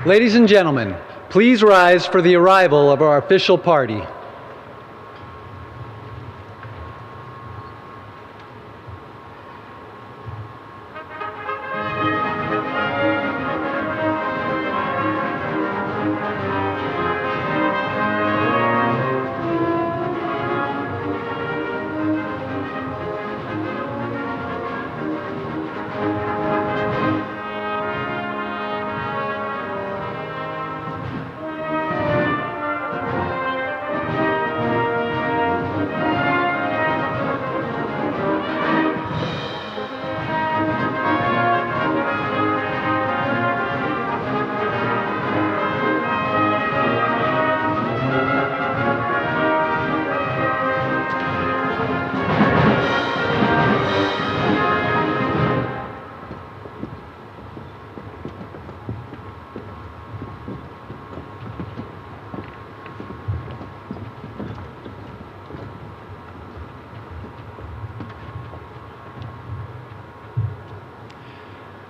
Ladies and gentlemen, please rise for the arrival of our official party.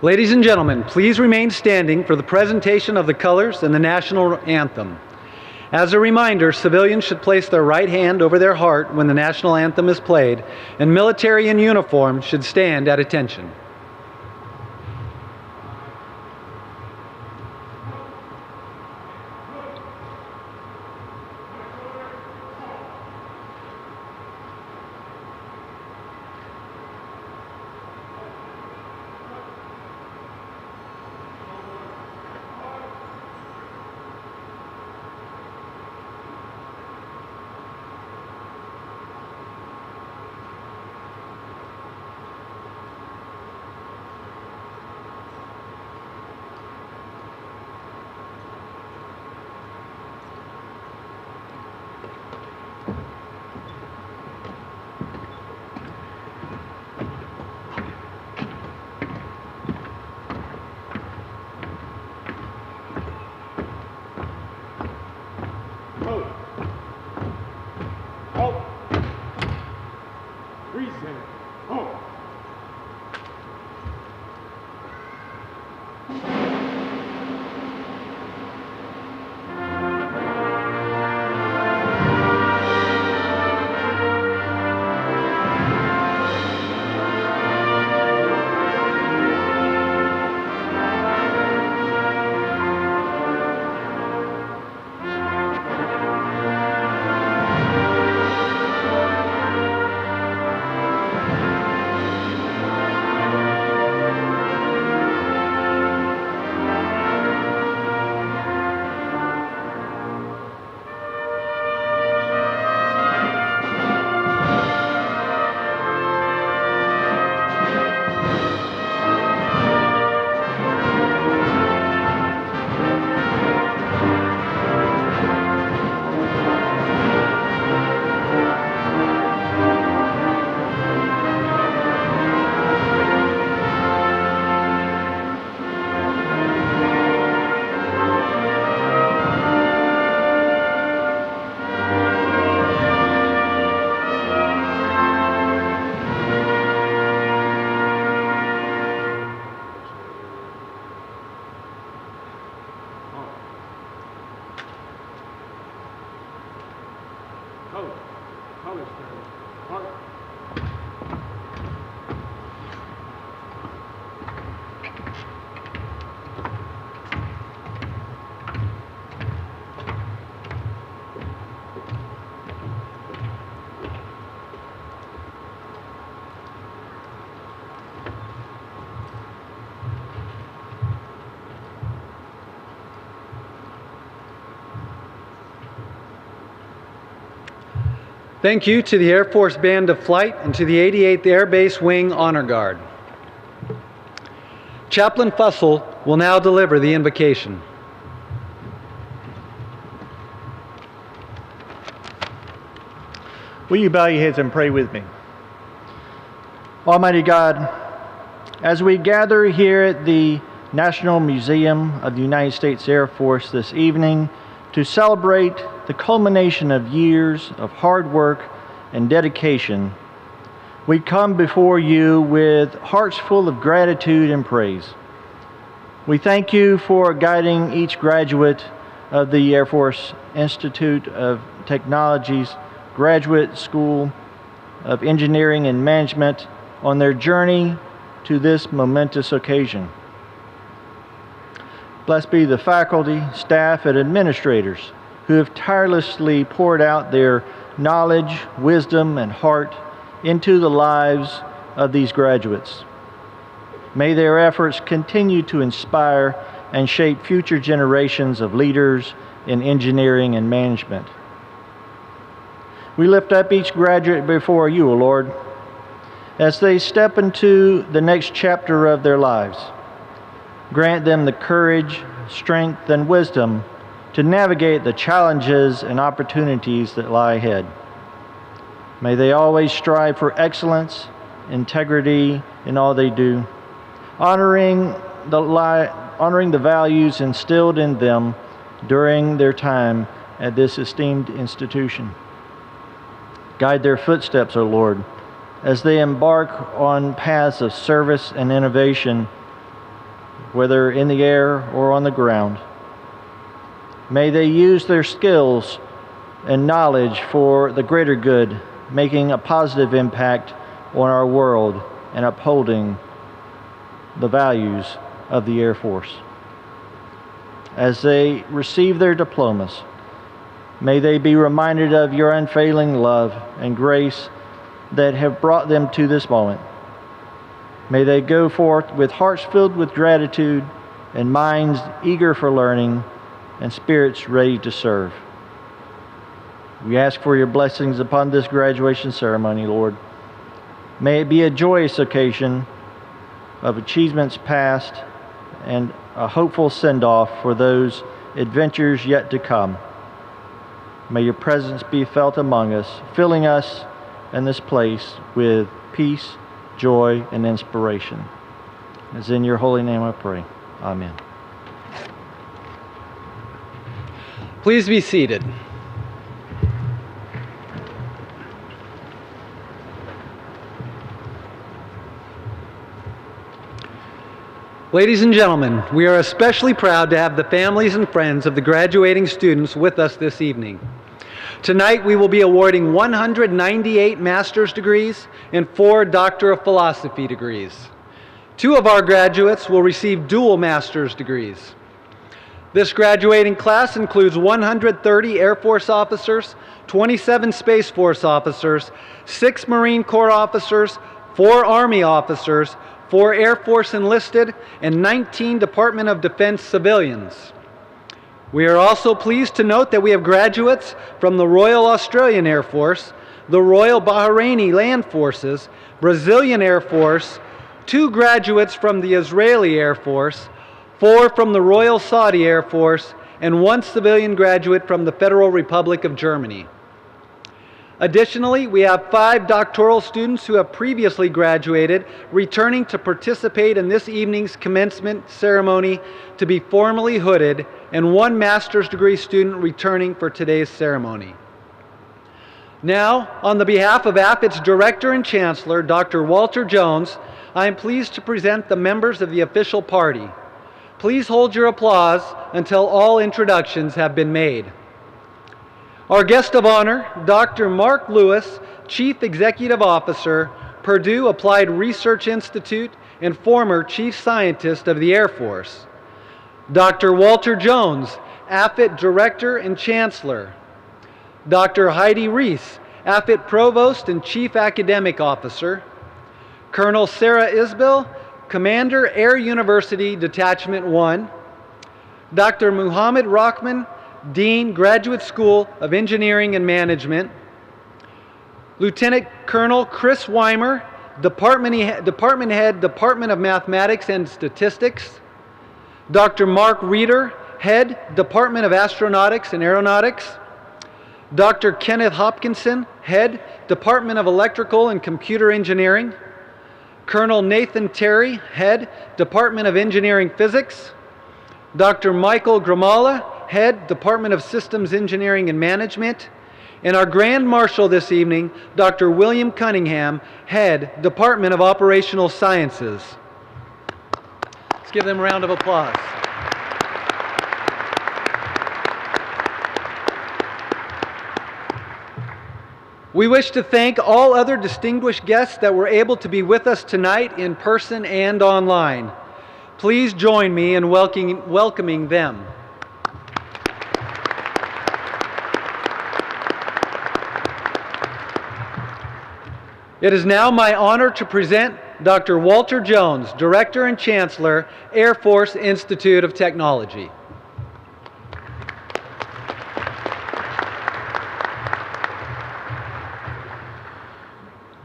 Ladies and gentlemen, please remain standing for the presentation of the colors and the national anthem. As a reminder, civilians should place their right hand over their heart when the national anthem is played, and military in uniform should stand at attention. Thank you to the Air Force Band of Flight and to the 88th Air Base Wing Honor Guard. Chaplain Fussell will now deliver the invocation. Will you bow your heads and pray with me? Almighty God, as we gather here at the National Museum of the United States Air Force this evening to celebrate the culmination of years of hard work and dedication, we come before you with hearts full of gratitude and praise. We thank you for guiding each graduate of the Air Force Institute of Technology's Graduate School of Engineering and Management on their journey to this momentous occasion. Blessed be the faculty, staff, and administrators who have tirelessly poured out their knowledge, wisdom, and heart into the lives of these graduates. May their efforts continue to inspire and shape future generations of leaders in engineering and management. We lift up each graduate before you, O Lord, as they step into the next chapter of their lives. Grant them the courage, strength, and wisdom to navigate the challenges and opportunities that lie ahead. May they always strive for excellence, integrity in all they do, honoring the values instilled in them during their time at this esteemed institution. Guide their footsteps, O Lord, as they embark on paths of service and innovation, whether in the air or on the ground. May they use their skills and knowledge for the greater good, making a positive impact on our world and upholding the values of the Air Force. As they receive their diplomas, may they be reminded of your unfailing love and grace that have brought them to this moment. May they go forth with hearts filled with gratitude and minds eager for learning and spirits ready to serve. We ask for your blessings upon this graduation ceremony, Lord. May it be a joyous occasion of achievements past and a hopeful send-off for those adventures yet to come. May your presence be felt among us, filling us and this place with peace, joy, and inspiration. It's in your holy name I pray. Amen. Please be seated. Ladies and gentlemen, we are especially proud to have the families and friends of the graduating students with us this evening. Tonight we will be awarding 198 master's degrees and 4 Doctor of Philosophy degrees. 2 of our graduates will receive dual master's degrees. This graduating class includes 130 Air Force officers, 27 Space Force officers, 6 Marine Corps officers, 4 Army officers, 4 Air Force enlisted, and 19 Department of Defense civilians. We are also pleased to note that we have graduates from the Royal Australian Air Force, the Royal Bahraini Land Forces, Brazilian Air Force, 2 graduates from the Israeli Air Force, 4 from the Royal Saudi Air Force, and 1 civilian graduate from the Federal Republic of Germany. Additionally, we have 5 doctoral students who have previously graduated returning to participate in this evening's commencement ceremony to be formally hooded, and 1 master's degree student returning for today's ceremony. Now, on the behalf of AFIT's Director and Chancellor, Dr. Walter Jones, I am pleased to present the members of the official party. Please hold your applause until all introductions have been made. Our guest of honor, Dr. Mark Lewis, Chief Executive Officer, Purdue Applied Research Institute, and former Chief Scientist of the Air Force. Dr. Walter Jones, AFIT Director and Chancellor. Dr. Heidi Reese, AFIT Provost and Chief Academic Officer. Colonel Sarah Isbell, Commander Air University Detachment 1. Dr. Muhammad Rahman, Dean, Graduate School of Engineering and Management. Lieutenant Colonel Chris Weimer, Department Head, Department of Mathematics and Statistics. Dr. Mark Reeder, Head, Department of Astronautics and Aeronautics. Dr. Kenneth Hopkinson, Head, Department of Electrical and Computer Engineering. Colonel Nathan Terry, Head, Department of Engineering Physics. Dr. Michael Gramala, Head, Department of Systems Engineering and Management. And our Grand Marshal this evening, Dr. William Cunningham, Head, Department of Operational Sciences. Let's give them a round of applause. We wish to thank all other distinguished guests that were able to be with us tonight in person and online. Please join me in welcoming them. It is now my honor to present Dr. Walter Jones, Director and Chancellor, Air Force Institute of Technology.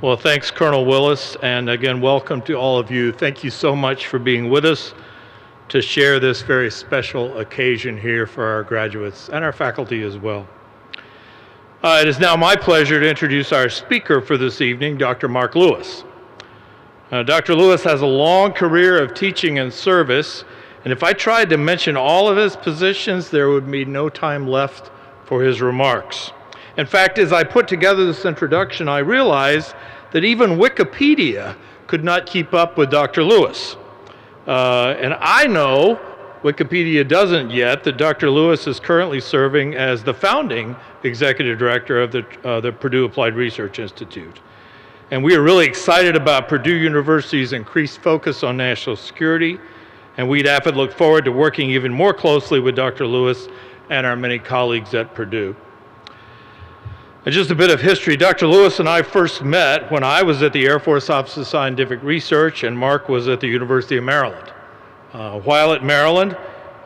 Well, thanks, Colonel Willis, and again, welcome to all of you. Thank you so much for being with us to share this very special occasion here for our graduates and our faculty as well. It is now my pleasure to introduce our speaker for this evening, Dr. Mark Lewis. Dr. Lewis has a long career of teaching and service, and if I tried to mention all of his positions, there would be no time left for his remarks. In fact, as I put together this introduction, I realized that even Wikipedia could not keep up with Dr. Lewis. And I know Wikipedia doesn't yet, that Dr. Lewis is currently serving as the founding executive director of the Purdue Applied Research Institute. And we are really excited about Purdue University's increased focus on national security, and we'd look forward to working even more closely with Dr. Lewis and our many colleagues at Purdue. And just a bit of history, Dr. Lewis and I first met when I was at the Air Force Office of Scientific Research and Mark was at the University of Maryland. While at Maryland,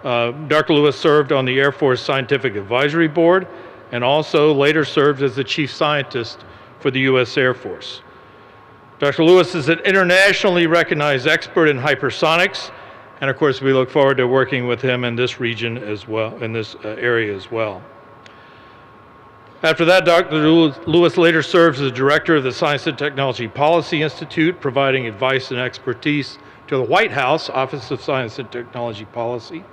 Dr. Lewis served on the Air Force Scientific Advisory Board and also later served as the chief scientist for the U.S. Air Force. Dr. Lewis is an internationally recognized expert in hypersonics, and of course we look forward to working with him in this region as well, in this area as well. After that, Dr. Lewis later serves as director of the Science and Technology Policy Institute, providing advice and expertise to the White House Office of Science and Technology Policy.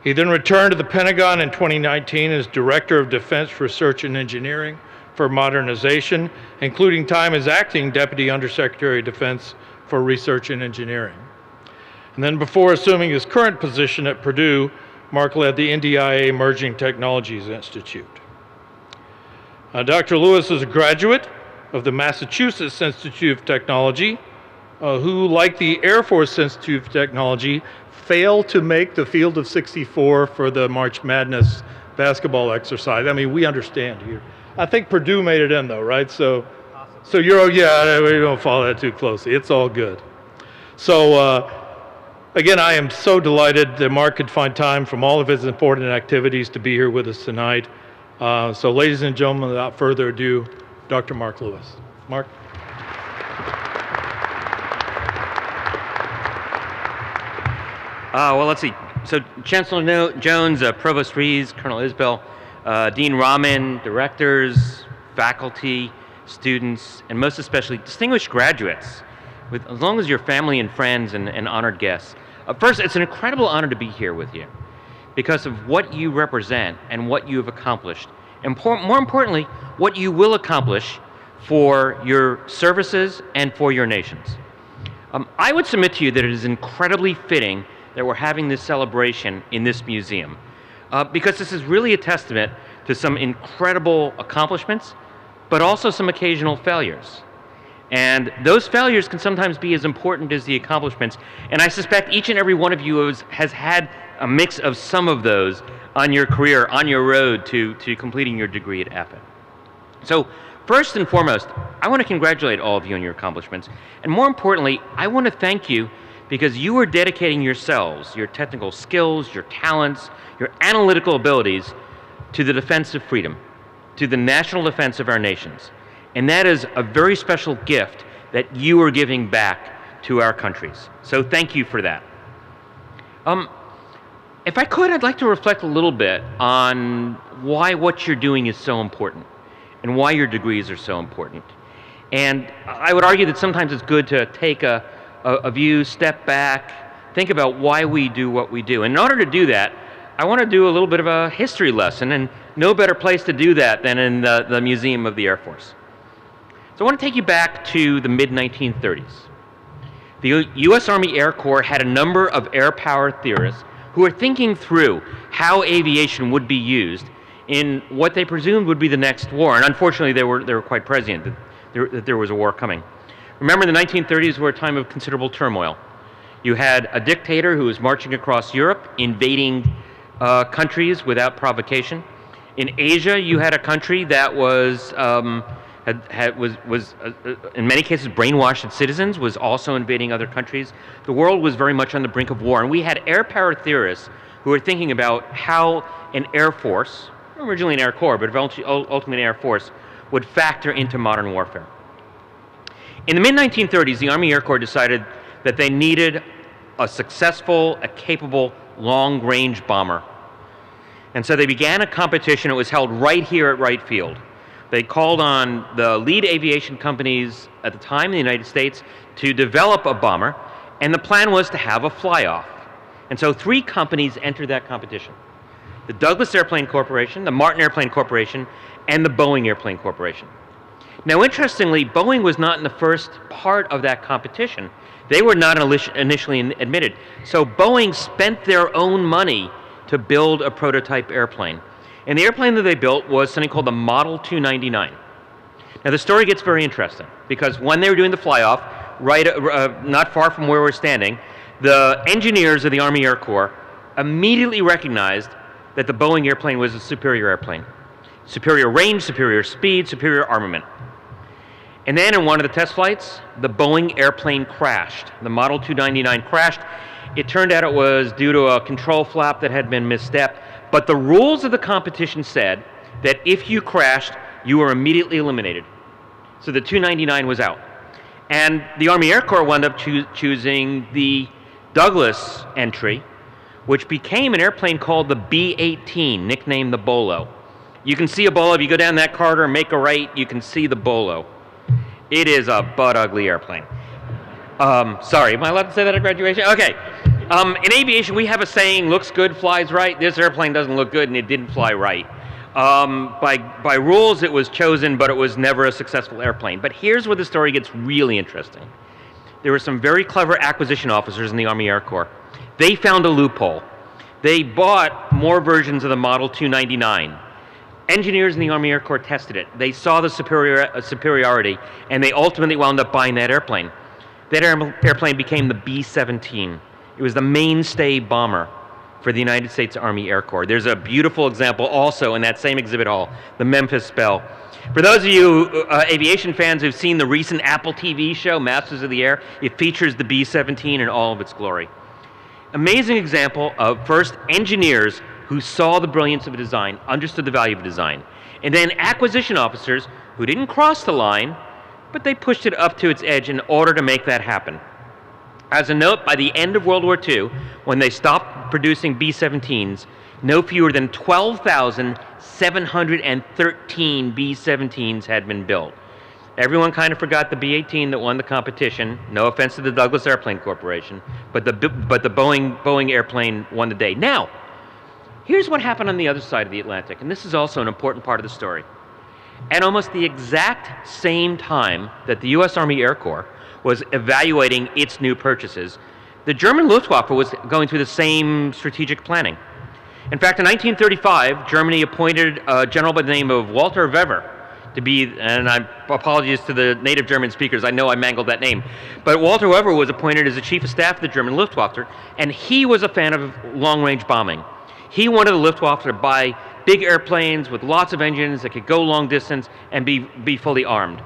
He then returned to the Pentagon in 2019 as Director of Defense Research and Engineering for Modernization, including time as Acting Deputy Undersecretary of Defense for Research and Engineering. And then before assuming his current position at Purdue, Mark led the NDIA Emerging Technologies Institute. Dr. Lewis is a graduate of the Massachusetts Institute of Technology, who, like the Air Force Institute of Technology, failed to make the field of 64 for the March Madness basketball exercise. I mean, we understand here. I think Purdue made it in, though, right? So you're, yeah, we don't follow that too closely. It's all good. So, again, I am so delighted that Mark could find time from all of his important activities to be here with us tonight. So, ladies and gentlemen, without further ado, Dr. Mark Lewis. Mark. Well, let's see. So, Chancellor Jones, Provost Rees, Colonel Isbell, Dean Rahman, directors, faculty, students, and most especially distinguished graduates, as long as your family and friends and honored guests. First, it's an incredible honor to be here with you because of what you represent and what you have accomplished, and more importantly, what you will accomplish for your services and for your nations. I would submit to you that it is incredibly fitting that we're having this celebration in this museum, because this is really a testament to some incredible accomplishments, but also some occasional failures. And those failures can sometimes be as important as the accomplishments, and I suspect each and every one of you has had a mix of some of those on your career, on your road to completing your degree at Abbott. So first and foremost, I want to congratulate all of you on your accomplishments, and more importantly, I want to thank you because you are dedicating yourselves, your technical skills, your talents, your analytical abilities to the defense of freedom, to the national defense of our nations. And that is a very special gift that you are giving back to our countries. So thank you for that. If I could, I'd like to reflect a little bit on why what you're doing is so important and why your degrees are so important. And I would argue that sometimes it's good to take a view, step back, think about why we do what we do. And in order to do that, I want to do a little bit of a history lesson, and no better place to do that than in the Museum of the Air Force. So I want to take you back to the mid-1930s. the U.S. Army Air Corps had a number of air power theorists who were thinking through how aviation would be used in what they presumed would be the next war. And unfortunately, they were quite prescient that there was a war coming. Remember, the 1930s were a time of considerable turmoil. You had a dictator who was marching across Europe, invading countries without provocation. In Asia, you had a country that was in many cases brainwashed its citizens, was also invading other countries. The world was very much on the brink of war, and we had air power theorists who were thinking about how an air force, originally an Air Corps, but ultimately an Air Force, would factor into modern warfare. In the mid-1930s, the Army Air Corps decided that they needed a successful, a capable, long-range bomber. And so they began a competition. It was held right here at Wright Field. They called on the lead aviation companies at the time in the United States to develop a bomber, and the plan was to have a fly-off. And so 3 companies entered that competition: the Douglas Airplane Corporation, the Martin Airplane Corporation, and the Boeing Airplane Corporation. Now, interestingly, Boeing was not in the first part of that competition. They were not initially admitted. So Boeing spent their own money to build a prototype airplane. And the airplane that they built was something called the Model 299. Now, the story gets very interesting, because when they were doing the fly-off, not far from where we're standing, the engineers of the Army Air Corps immediately recognized that the Boeing airplane was a superior airplane. Superior range, superior speed, superior armament. And then in one of the test flights, the Boeing airplane crashed. The Model 299 crashed. It turned out it was due to a control flap that had been misstepped, but the rules of the competition said that if you crashed, you were immediately eliminated. So the 299 was out. And the Army Air Corps wound up choosing the Douglas entry, which became an airplane called the B-18, nicknamed the Bolo. You can see a Bolo. If you go down that corridor and make a right, you can see the Bolo. It is a butt-ugly airplane. Sorry, am I allowed to say that at graduation? Okay. In aviation, we have a saying, looks good, flies right. This airplane doesn't look good, and it didn't fly right. By rules, it was chosen, but it was never a successful airplane. But here's where the story gets really interesting. There were some very clever acquisition officers in the Army Air Corps. They found a loophole. They bought more versions of the Model 299. Engineers in the Army Air Corps tested it. They saw the superiority, and they ultimately wound up buying that airplane. That airplane became the B-17. It was the mainstay bomber for the United States Army Air Corps. There's a beautiful example also in that same exhibit hall, the Memphis Belle. For those of you aviation fans who've seen the recent Apple TV show, Masters of the Air, it features the B-17 in all of its glory. Amazing example of first engineers who saw the brilliance of a design, understood the value of a design, and then acquisition officers who didn't cross the line, but they pushed it up to its edge in order to make that happen. As a note, by the end of World War II, when they stopped producing B-17s, no fewer than 12,713 B-17s had been built. Everyone kind of forgot the B-18 that won the competition. No offense to the Douglas Airplane Corporation, but the Boeing airplane won the day. Now, here's what happened on the other side of the Atlantic, and this is also an important part of the story. At almost the exact same time that the U.S. Army Air Corps was evaluating its new purchases, the German Luftwaffe was going through the same strategic planning. In fact, in 1935, Germany appointed a general by the name of Walter Wever to be, and apologies to the native German speakers, I know I mangled that name, but Walter Wever was appointed as the chief of staff of the German Luftwaffe, and he was a fan of long-range bombing. He wanted the Luftwaffe to buy big airplanes with lots of engines that could go long distance and be fully armed.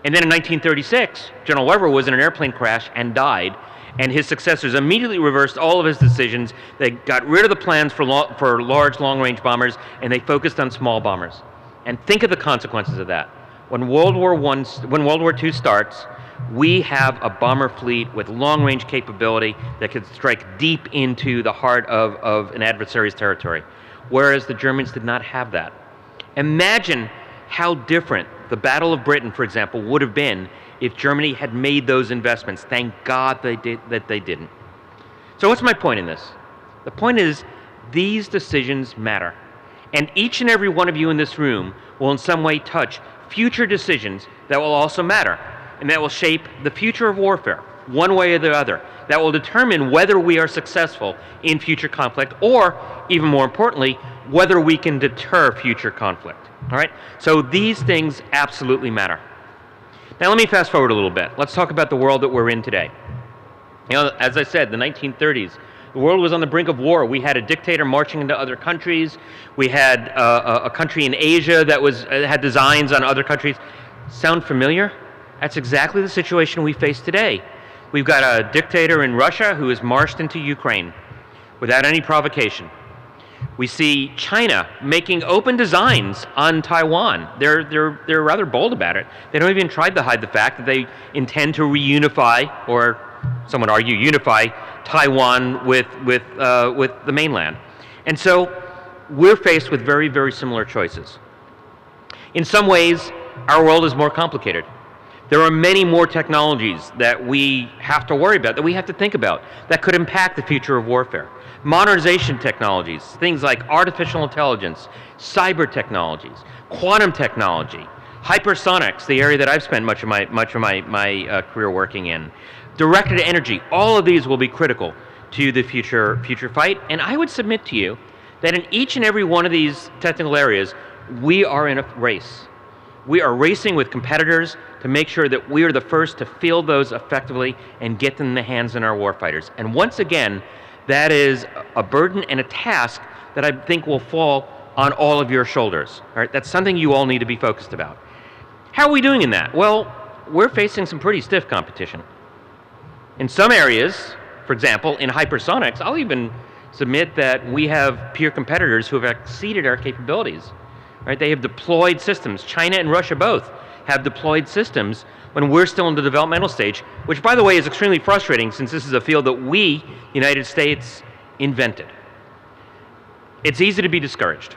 And then in 1936, General Wever was in an airplane crash and died, and his successors immediately reversed all of his decisions. They got rid of the plans for large long-range bombers, and they focused on small bombers. And think of the consequences of that. When World War II starts, we have a bomber fleet with long-range capability that could strike deep into the heart of an adversary's territory, whereas the Germans did not have that. Imagine how different the Battle of Britain, for example, would have been if Germany had made those investments. Thank God they didn't. So what's my point in this? The point is, these decisions matter. And each and every one of you in this room will in some way touch future decisions that will also matter, and that will shape the future of warfare. one way or the other, that will determine whether we are successful in future conflict, or, even more importantly, whether we can deter future conflict. All right? So these things absolutely matter. Now let me fast forward a little bit. Let's talk about the world that we're in today. You know, as I said, the 1930s, the world was on the brink of war. We had a dictator marching into other countries. We had a country in Asia that had designs on other countries. Sound familiar? That's exactly the situation we face today. We've got a dictator in Russia who has marched into Ukraine without any provocation. We see China making open designs on Taiwan. They're rather bold about it. They don't even try to hide the fact that they intend to reunify, or some would argue unify, Taiwan with the mainland. And so we're faced with very, very similar choices. In some ways, our world is more complicated. There are many more technologies that we have to worry about, that we have to think about, that could impact the future of warfare. Modernization technologies, things like artificial intelligence, cyber technologies, quantum technology, hypersonics, the area that I've spent much of my career working in, directed energy. All of these will be critical to the future fight. And I would submit to you that in each and every one of these technical areas, we are in a race. We are racing with competitors to make sure that we are the first to field those effectively and get them in the hands of our warfighters. And once again, that is a burden and a task that I think will fall on all of your shoulders. All right? That's something you all need to be focused about. How are we doing in that? Well, we're facing some pretty stiff competition. In some areas, for example, in hypersonics, I'll even submit that we have peer competitors who have exceeded our capabilities. Right? They have deployed systems. China and Russia both have deployed systems when we're still in the developmental stage, which, by the way, is extremely frustrating since this is a field that we, the United States, invented. It's easy to be discouraged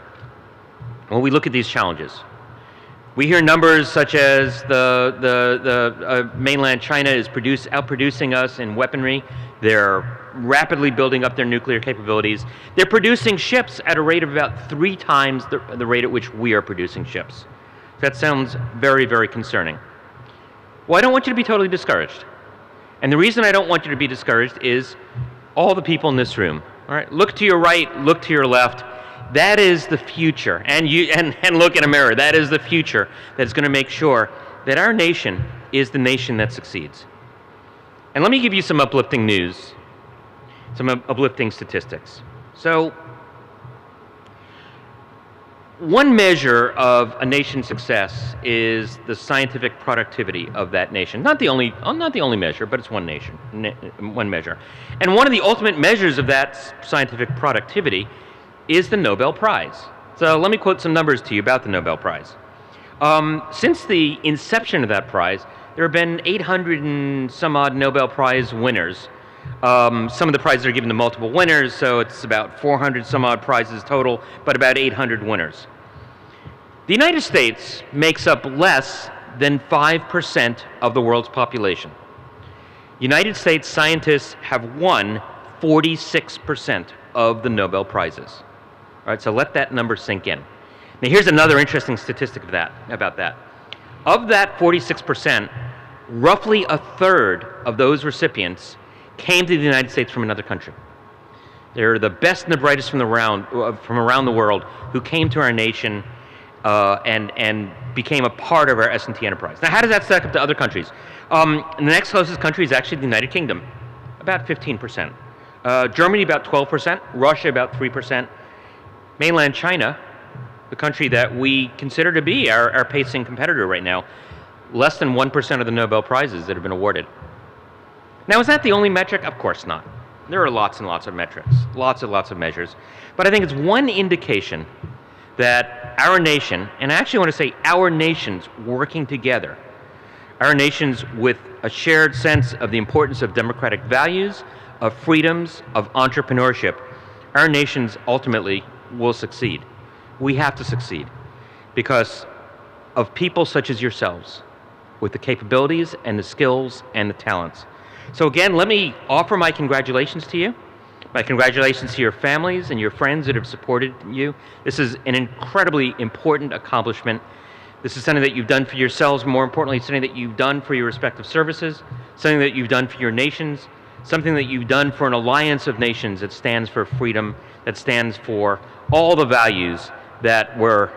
when we look at these challenges. We hear numbers such as the mainland China is outproducing us in weaponry. They're rapidly building up their nuclear capabilities. They're producing ships at a rate of about 3 times the rate at which we are producing ships. That sounds very, very concerning. Well, I don't want you to be totally discouraged. And the reason I don't want you to be discouraged is all the people in this room. All right, look to your right, look to your left. That is the future. And look in a mirror. That is the future that's going to make sure that our nation is the nation that succeeds. And let me give you some uplifting news, some uplifting statistics. So, one measure of a nation's success is the scientific productivity of that nation. Not the only measure, but it's one measure. And one of the ultimate measures of that scientific productivity is the Nobel Prize. So let me quote some numbers to you about the Nobel Prize. Since the inception of that prize, there have been 800 and some odd Nobel Prize winners. Some of the prizes are given to multiple winners, so it's about 400 some odd prizes total, but about 800 winners. The United States makes up less than 5% of the world's population. United States scientists have won 46% of the Nobel Prizes. All right, so let that number sink in. Now here's another interesting statistic about that. Of that 46%, roughly a third of those recipients came to the United States from another country. They're the best and the brightest from around the world who came to our nation and became a part of our S&T enterprise. Now, how does that stack up to other countries? The next closest country is actually the United Kingdom, about 15%. Germany, about 12%. Russia, about 3%. Mainland China, the country that we consider to be our pacing competitor right now, less than 1% of the Nobel Prizes that have been awarded. Now, is that the only metric? Of course not. There are lots and lots of metrics, lots and lots of measures. But I think it's one indication that our nation, and I actually want to say our nations working together, our nations with a shared sense of the importance of democratic values, of freedoms, of entrepreneurship, our nations ultimately will succeed. We have to succeed because of people such as yourselves with the capabilities and the skills and the talents. So again, let me offer my congratulations to you. My congratulations to your families and your friends that have supported you. This is an incredibly important accomplishment This is something that you've done for yourselves, more importantly, something that you've done for your respective services, something that you've done for your nations, something that you've done for an alliance of nations that stands for freedom, that stands for all the values that were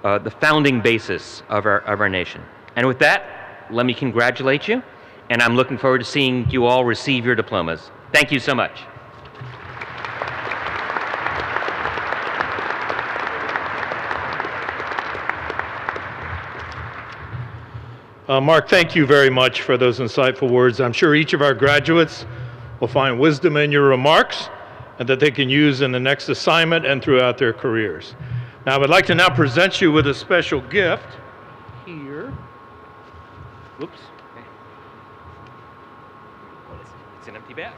the founding basis of our nation. And with that, let me congratulate you, and I'm looking forward to seeing you all receive your diplomas. Thank you so much. Mark, thank you very much for those insightful words. I'm sure each of our graduates will find wisdom in your remarks and that they can use in the next assignment and throughout their careers. Now, I would like to now present you with a special gift here. Whoops. It's an empty bag.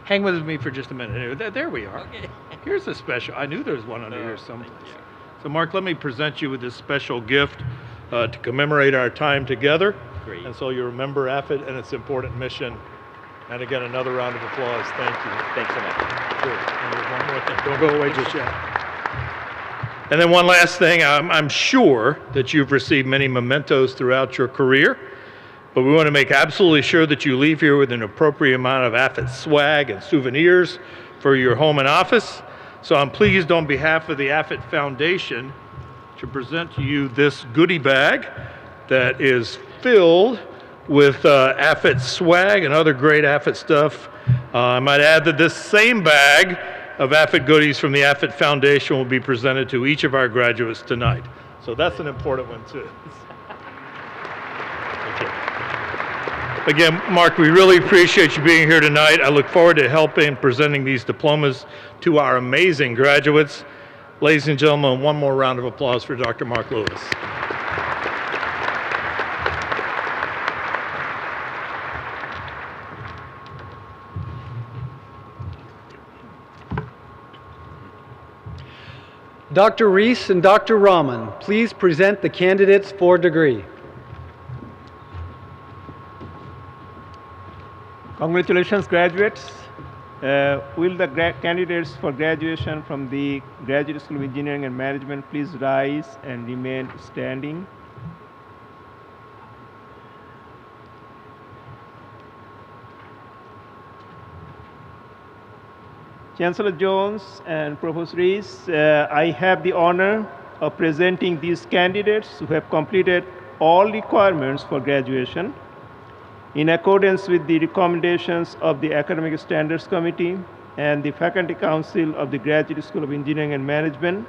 Hang with me for just a minute. There we are. Okay. Here's a special. I knew there was one under here someplace. So, Mark, let me present you with this special gift to commemorate our time together. Great. And so you remember AFIT and its important mission. And again, another round of applause. Thank you. Thanks so much. Good. And there's one more thing. Don't go away just yet. And then one last thing. I'm sure that you've received many mementos throughout your career, but we want to make absolutely sure that you leave here with an appropriate amount of AFIT swag and souvenirs for your home and office. So I'm pleased on behalf of the AFIT Foundation to present to you this goodie bag that is filled with AFIT swag and other great AFIT stuff. I might add that this same bag of AFIT goodies from the AFIT Foundation will be presented to each of our graduates tonight. So that's an important one too. Again, Mark, we really appreciate you being here tonight. I look forward to helping presenting these diplomas to our amazing graduates. Ladies and gentlemen, one more round of applause for Dr. Mark Lewis. Dr. Reese and Dr. Rahman, please present the candidates for degree. Congratulations, graduates. Will the candidates for graduation from the Graduate School of Engineering and Management please rise and remain standing? Chancellor Jones and Provost Rees, I have the honor of presenting these candidates who have completed all requirements for graduation. In accordance with the recommendations of the Academic Standards Committee and the Faculty Council of the Graduate School of Engineering and Management,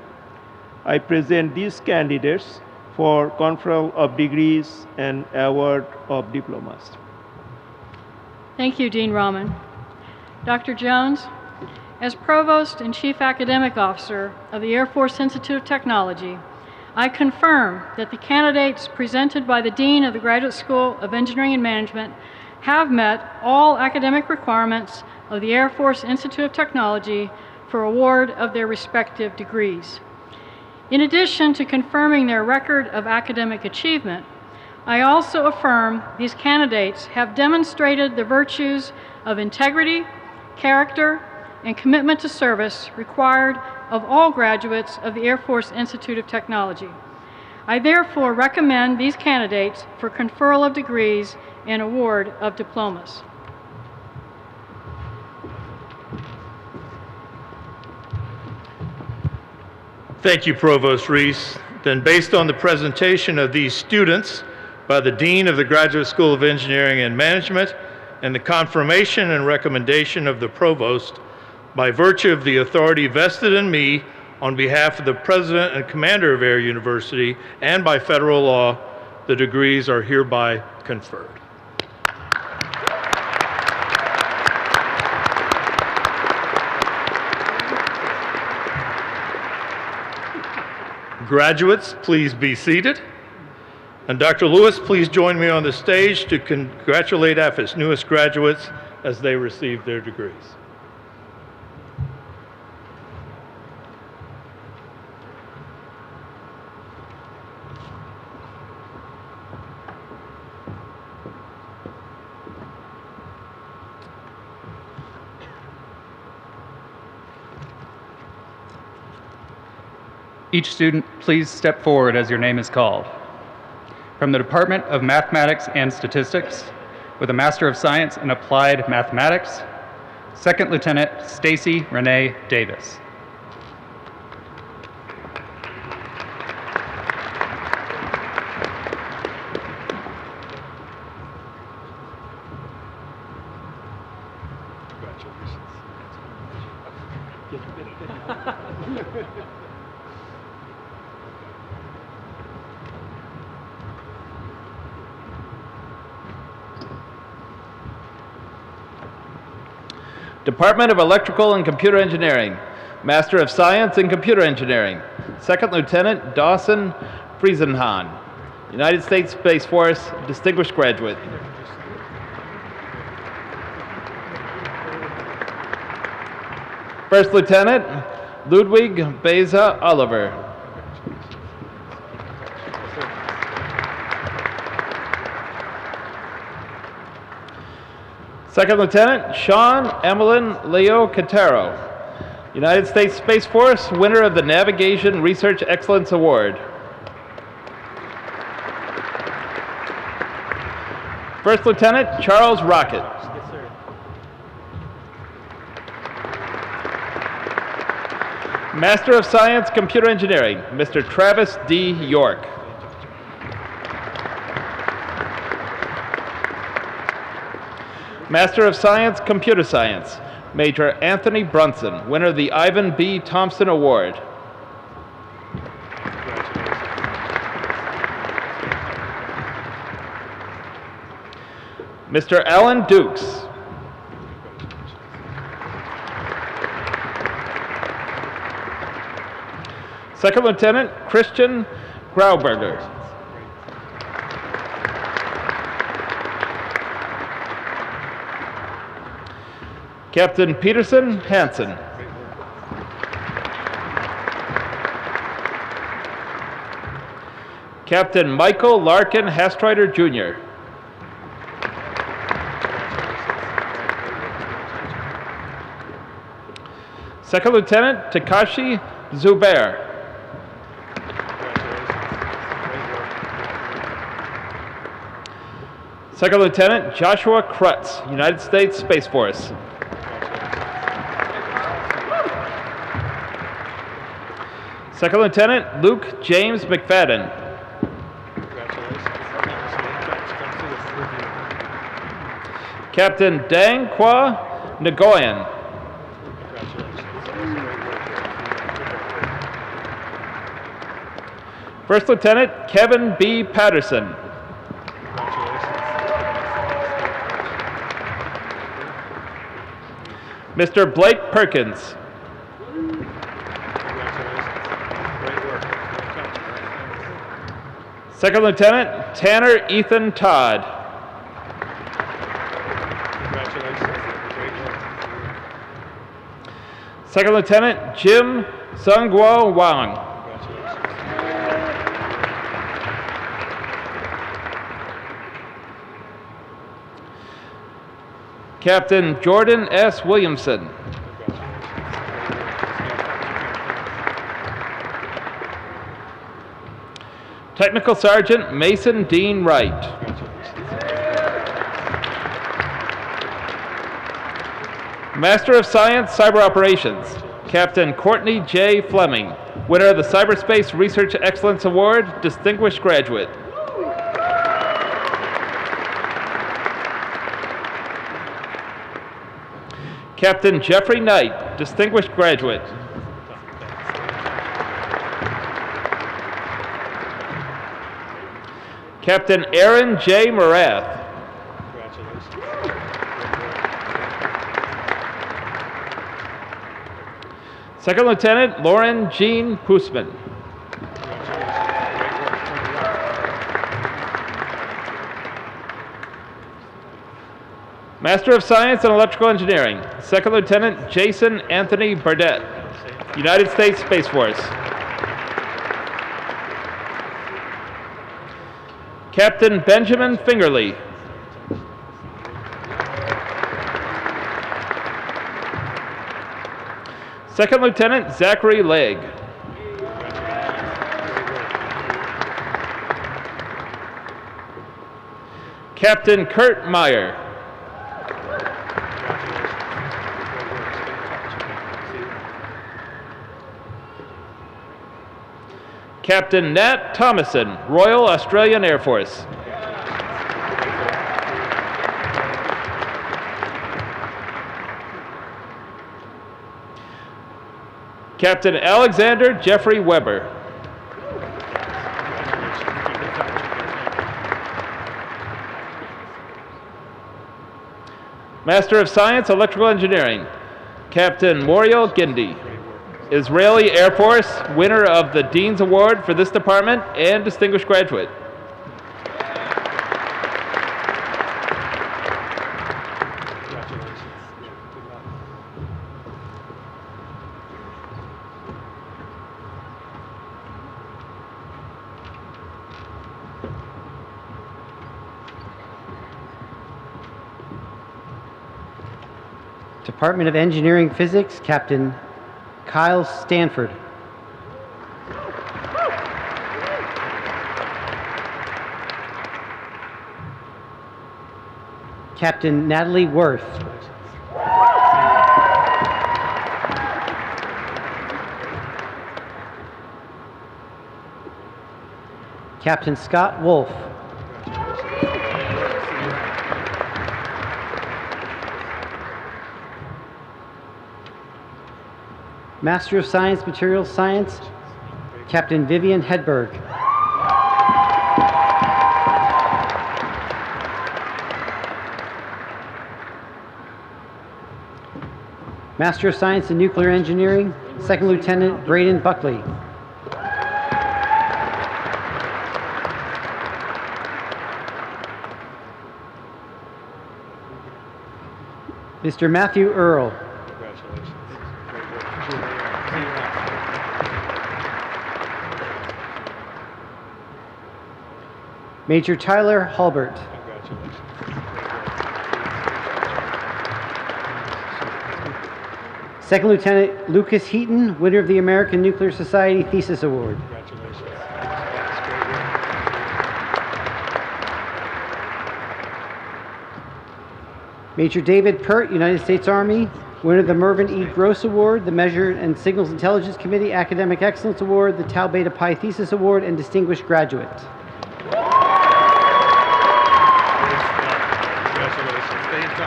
I present these candidates for conferral of degrees and award of diplomas. Thank you, Dean Rahman. Dr. Jones, as Provost and Chief Academic Officer of the Air Force Institute of Technology, I confirm that the candidates presented by the Dean of the Graduate School of Engineering and Management have met all academic requirements of the Air Force Institute of Technology for award of their respective degrees. In addition to confirming their record of academic achievement, I also affirm these candidates have demonstrated the virtues of integrity, character, and commitment to service required of all graduates of the Air Force Institute of Technology. I therefore recommend these candidates for conferral of degrees and award of diplomas. Thank you, Provost Rees. Then, based on the presentation of these students by the Dean of the Graduate School of Engineering and Management and the confirmation and recommendation of the Provost, by virtue of the authority vested in me on behalf of the President and Commander of Air University and by federal law, the degrees are hereby conferred. Graduates, please be seated. And Dr. Lewis, please join me on the stage to congratulate AFIT's newest graduates as they receive their degrees. Each student, please step forward as your name is called. From the Department of Mathematics and Statistics, with a Master of Science in Applied Mathematics, Second Lieutenant Stacy Renee Davis. Department of Electrical and Computer Engineering, Master of Science in Computer Engineering, Second Lieutenant Dawson Friesenhahn, United States Space Force, distinguished graduate. First Lieutenant Ludwig Beza Oliver. Second Lieutenant Sean Emelin Leo Catero, United States Space Force, winner of the Navigation Research Excellence Award. First Lieutenant Charles Rocket. Yes, sir. Master of Science Computer Engineering, Mr. Travis D. York. Master of Science Computer Science, Major Anthony Brunson, winner of the Ivan B. Thompson Award. Mr. Alan Dukes. Second Lieutenant Christian Grauberger. Captain Peterson Hansen. Captain Michael Larkin Hastreiter, Jr. Second Lieutenant Takashi Zubair. Second Lieutenant Joshua Krutz, United States Space Force. Second Lieutenant Luke James McFadden. Captain Dang Kwa Nguyen. First Lieutenant Kevin B. Patterson. Mr. Blake Perkins. Second Lieutenant Tanner Ethan Todd. Second Lieutenant Jim Sungguo Wang. Captain Jordan S. Williamson. Technical Sergeant Mason Dean Wright. Master of Science Cyber Operations, Captain Courtney J. Fleming, winner of the Cyberspace Research Excellence Award, distinguished graduate. Captain Jeffrey Knight, distinguished graduate. Captain Aaron J. Morath. Second Lieutenant Lauren Jean Poosman. Master of Science in Electrical Engineering, Second Lieutenant Jason Anthony Burdett, United States Space Force. Captain Benjamin Fingerly. Second Lieutenant Zachary Legg. Captain Kurt Meyer. Captain Nat Thomason, Royal Australian Air Force. Captain Alexander Jeffrey Weber. Master of Science, Electrical Engineering, Captain Moriel Gindi. Israeli Air Force, winner of the Dean's Award for this department and distinguished graduate. Department of Engineering Physics, Captain Kyle Stanford. Captain Natalie Worth. Captain Scott Wolf. Master of Science, Materials Science, Captain Vivian Hedberg. Master of Science in Nuclear Engineering, Second Lieutenant Braden Buckley. Mr. Matthew Earl. Major Tyler Halbert. Second Lieutenant Lucas Heaton, winner of the American Nuclear Society Thesis Award. Major David Pert, United States Army, winner of the Mervyn E. Gross Award, the Measure and Signals Intelligence Committee Academic Excellence Award, the Tau Beta Pi Thesis Award, and Distinguished Graduate.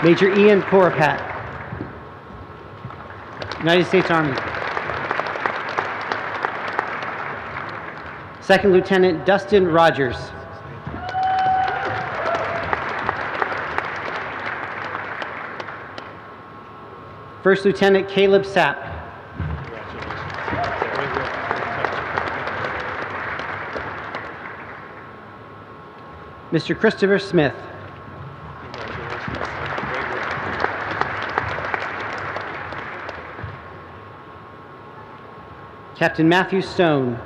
Major Ian Corapat, United States Army. Second Lieutenant Dustin Rogers. First Lieutenant Caleb Sapp. Mr. Christopher Smith. Captain Matthew Stone.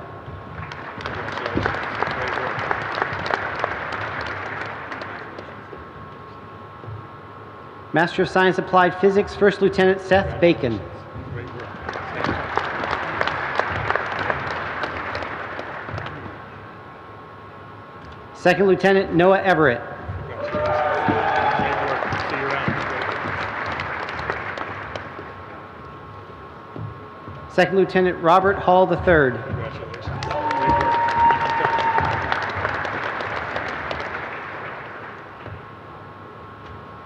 Master of Science Applied Physics, First Lieutenant Seth Bacon. Second Lieutenant Noah Everett. Second Lieutenant Robert Hall III.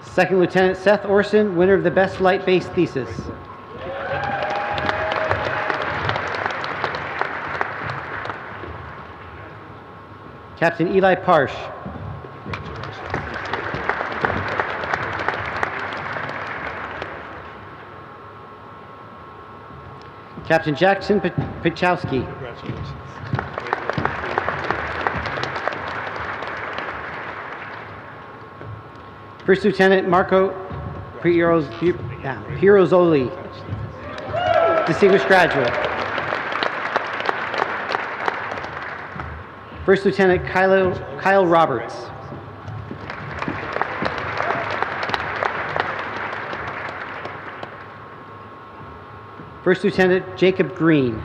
Second Lieutenant Seth Orson, winner of the Best Light-Based Thesis. Captain Eli Parsh. Captain Jackson Pichowski. First Lieutenant Marco Pirozoli, distinguished graduate. First Lieutenant Kyle Roberts. First Lieutenant Jacob Green.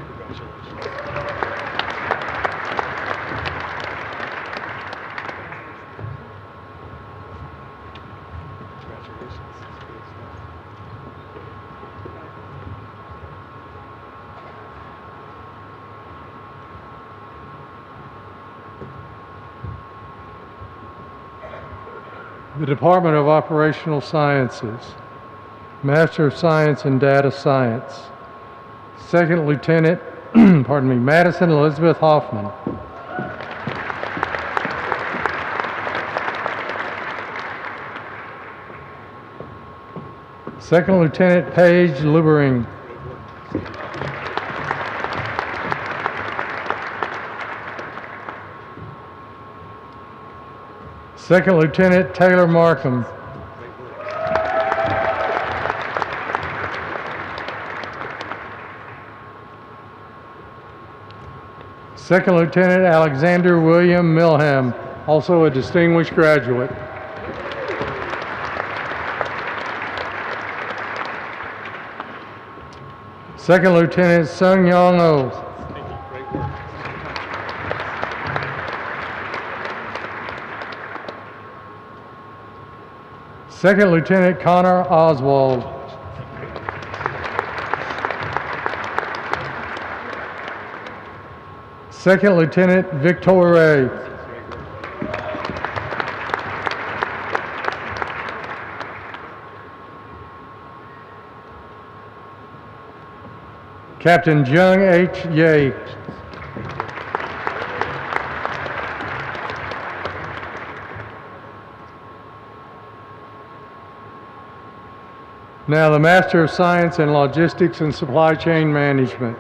The Department of Operational Sciences, Master of Science in Data Science, Second Lieutenant, pardon me, Madison Elizabeth Hoffman. Second Lieutenant Paige Libering. Second Lieutenant Taylor Markham. Second Lieutenant Alexander William Milham, also a distinguished graduate. Second Lieutenant Sung Yong Oh. Second Lieutenant Connor Oswald. Second Lieutenant Victor Ray. Captain Jung H. Ye. Now the Master of Science in Logistics and Supply Chain Management,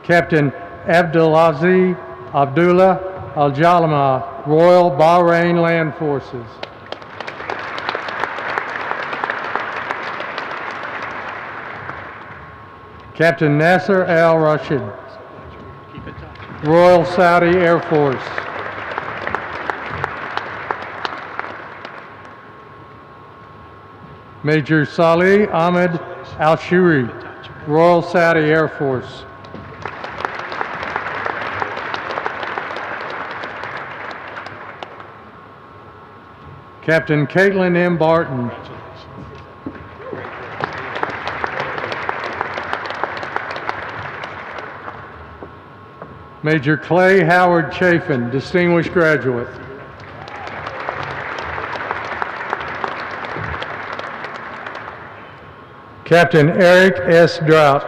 Captain Abdulaziz Abdullah Al-Jalama, Royal Bahrain Land Forces. Captain Nasser Al-Rashid, Royal Saudi Air Force. Major Salih Ahmed Al-Shuri, Royal Saudi Air Force. Captain Caitlin M. Barton. Major Clay Howard Chafin, distinguished graduate. Captain Eric S. Drought.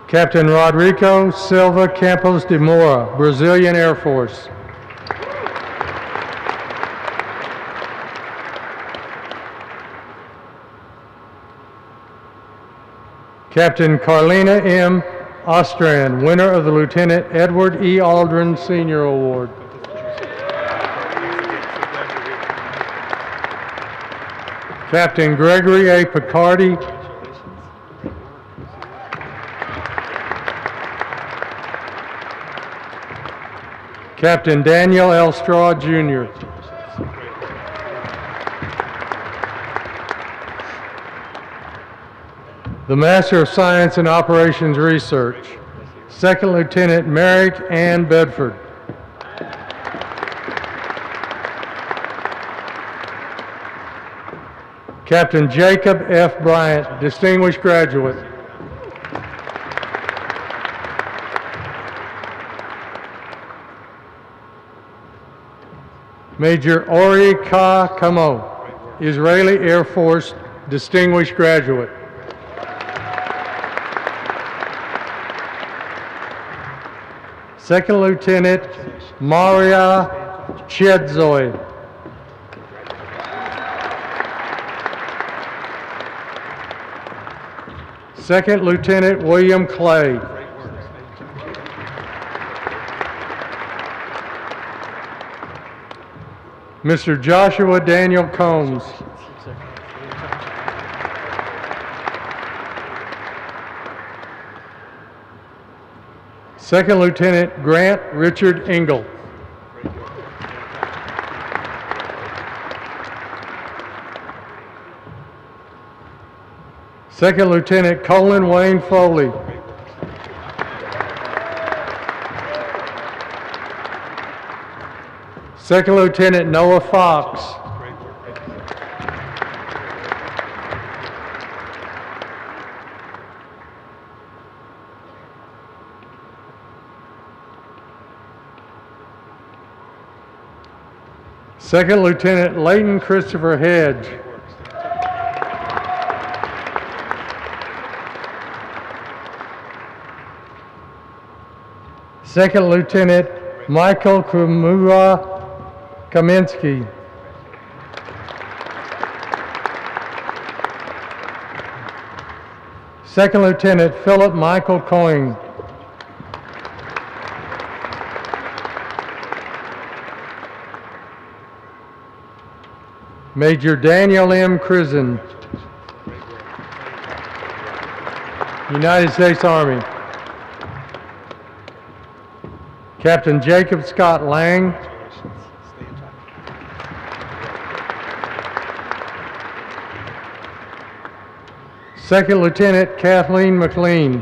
Captain Rodrigo Silva Campos de Moura, Brazilian Air Force. Captain Carlina M. Ostran, winner of the Lieutenant Edward E. Aldrin Senior Award. Captain Gregory A. Picardi. Captain Daniel L. Straw, Jr. The Master of Science in Operations Research, Second Lieutenant Merrick Ann Bedford. Captain Jacob F. Bryant, distinguished graduate. Major Ori Ka Kamo, Israeli Air Force, distinguished graduate. Second Lieutenant Maria Chiedzoy. Second Lieutenant William Clay. Mr. Joshua Daniel Combs. Second Lieutenant Grant Richard Engel. Second Lieutenant Colin Wayne Foley. Second Lieutenant Noah Fox. Second Lieutenant Leighton Christopher Hedge. Second Lieutenant Michael Kumura Kaminsky. Second Lieutenant Philip Michael Coyne. Major Daniel M. Crizzen, United States Army. Captain Jacob Scott Lang. Second Lieutenant Kathleen McLean.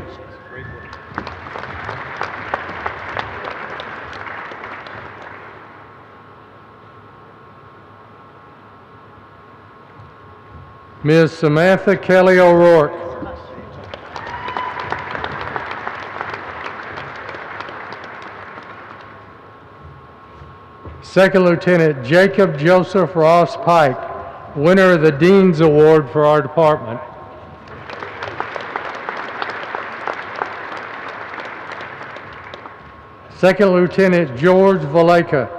Ms. Samantha Kelly O'Rourke. Second Lieutenant Jacob Joseph Ross Pike, winner of the Dean's Award for our department. Second Lieutenant George Valeka.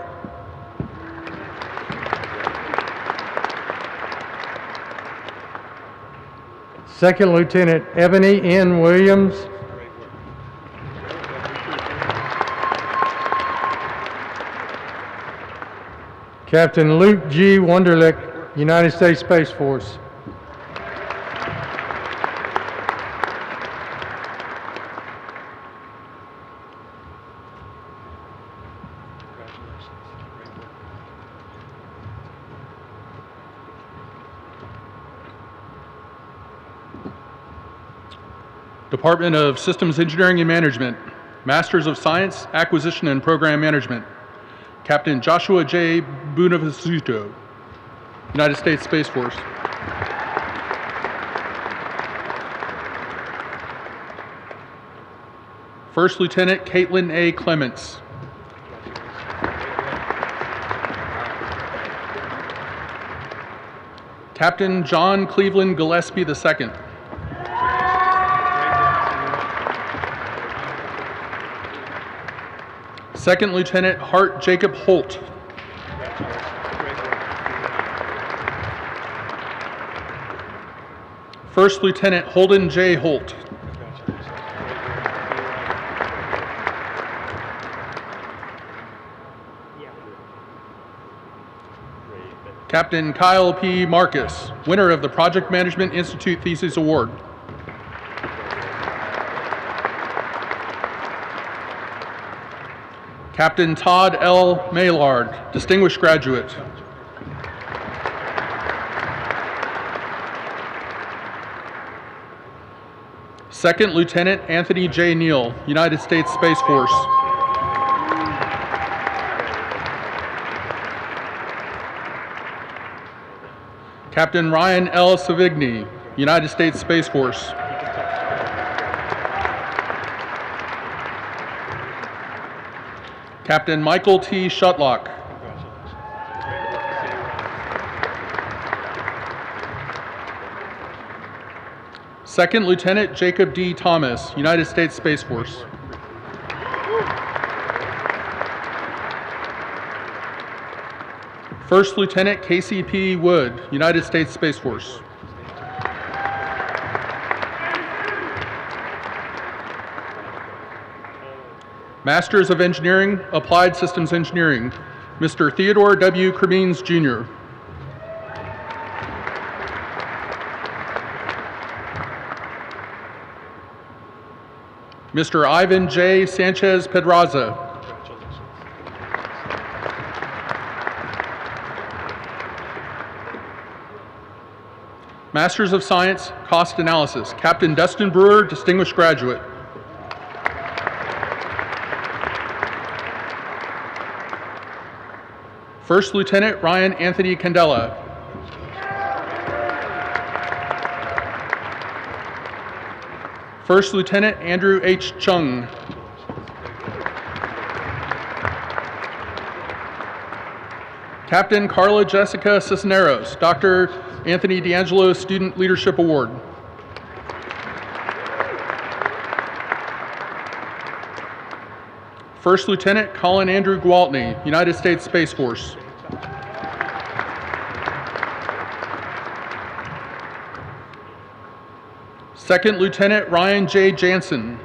Second Lieutenant Ebony N. Williams. Captain Luke G. Wunderlich, United States Space Force. Department of Systems Engineering and Management, Masters of Science, Acquisition and Program Management, Captain Joshua J. Buenavisuto, United States Space Force. First Lieutenant Caitlin A. Clements. Captain John Cleveland Gillespie II. Second Lieutenant Hart Jacob Holt. First Lieutenant Holden J. Holt. Captain Kyle P. Marcus, winner of the Project Management Institute Thesis Award. Captain Todd L. Maillard, distinguished graduate. Second Lieutenant Anthony J. Neal, United States Space Force. Captain Ryan L. Savigny, United States Space Force. Captain Michael T. Shutlock. Second Lieutenant Jacob D. Thomas, United States Space Force. First Lieutenant Casey P. Wood, United States Space Force. Masters of Engineering, Applied Systems Engineering, Mr. Theodore W. Cremines, Jr. Mr. Ivan J. Sanchez Pedraza. Masters of Science, Cost Analysis, Captain Dustin Brewer, distinguished graduate. First Lieutenant Ryan Anthony Candela. First Lieutenant Andrew H. Chung. Captain Carla Jessica Cisneros, Dr. Anthony D'Angelo Student Leadership Award. First Lieutenant Colin Andrew Gwaltney, United States Space Force. Second Lieutenant Ryan J. Jansen.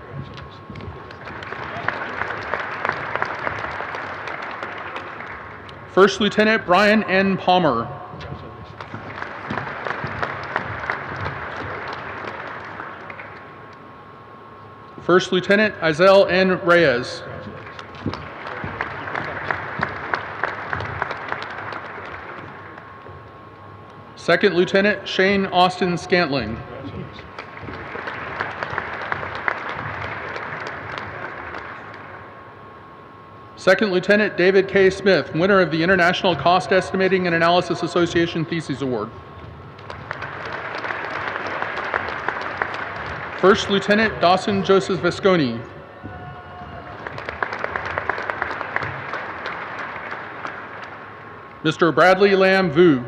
First Lieutenant Brian N. Palmer. First Lieutenant Izel N. Reyes. Second Lieutenant Shane Austin Scantling. Second Lieutenant David K. Smith, winner of the International Cost Estimating and Analysis Association Thesis Award. First Lieutenant Dawson Joseph Visconi. Mr. Bradley Lam Vu.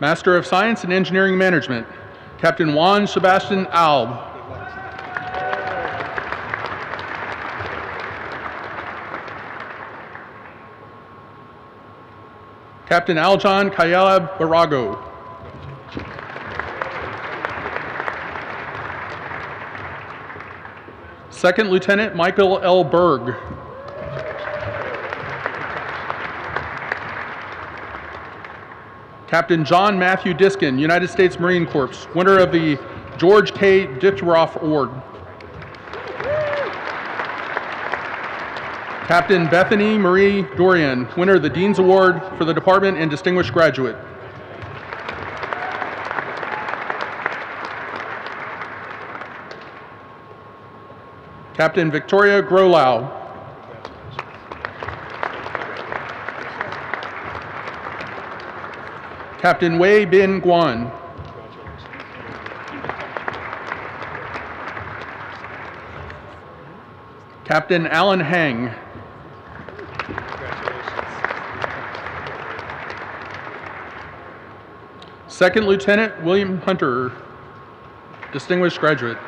Master of Science and Engineering Management, Captain Juan Sebastian Alb. Captain Aljan Kayalab Barago. Second Lieutenant Michael L. Berg. Captain John Matthew Diskin, United States Marine Corps, winner of the George K. Dittroff Award. Captain Bethany Marie Dorian, winner of the Dean's Award for the Department and Distinguished Graduate. Captain Victoria Grolau. Captain Wei Bin Guan. Captain Alan Hang. Second Lieutenant William Hunter, distinguished graduate.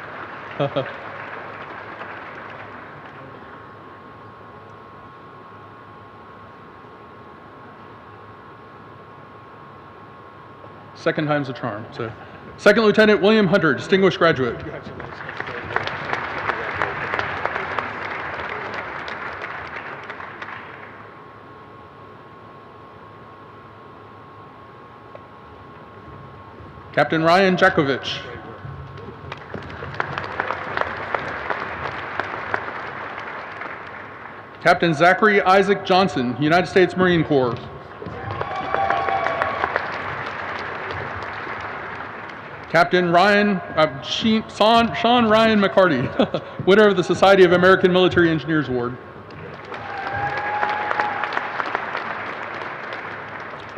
Second time's a charm. So, Second Lieutenant William Hunter, distinguished graduate. Captain Ryan Jakovich. Captain Zachary Isaac Johnson, United States Marine Corps. Captain Sean Ryan McCarty, winner of the Society of American Military Engineers Award.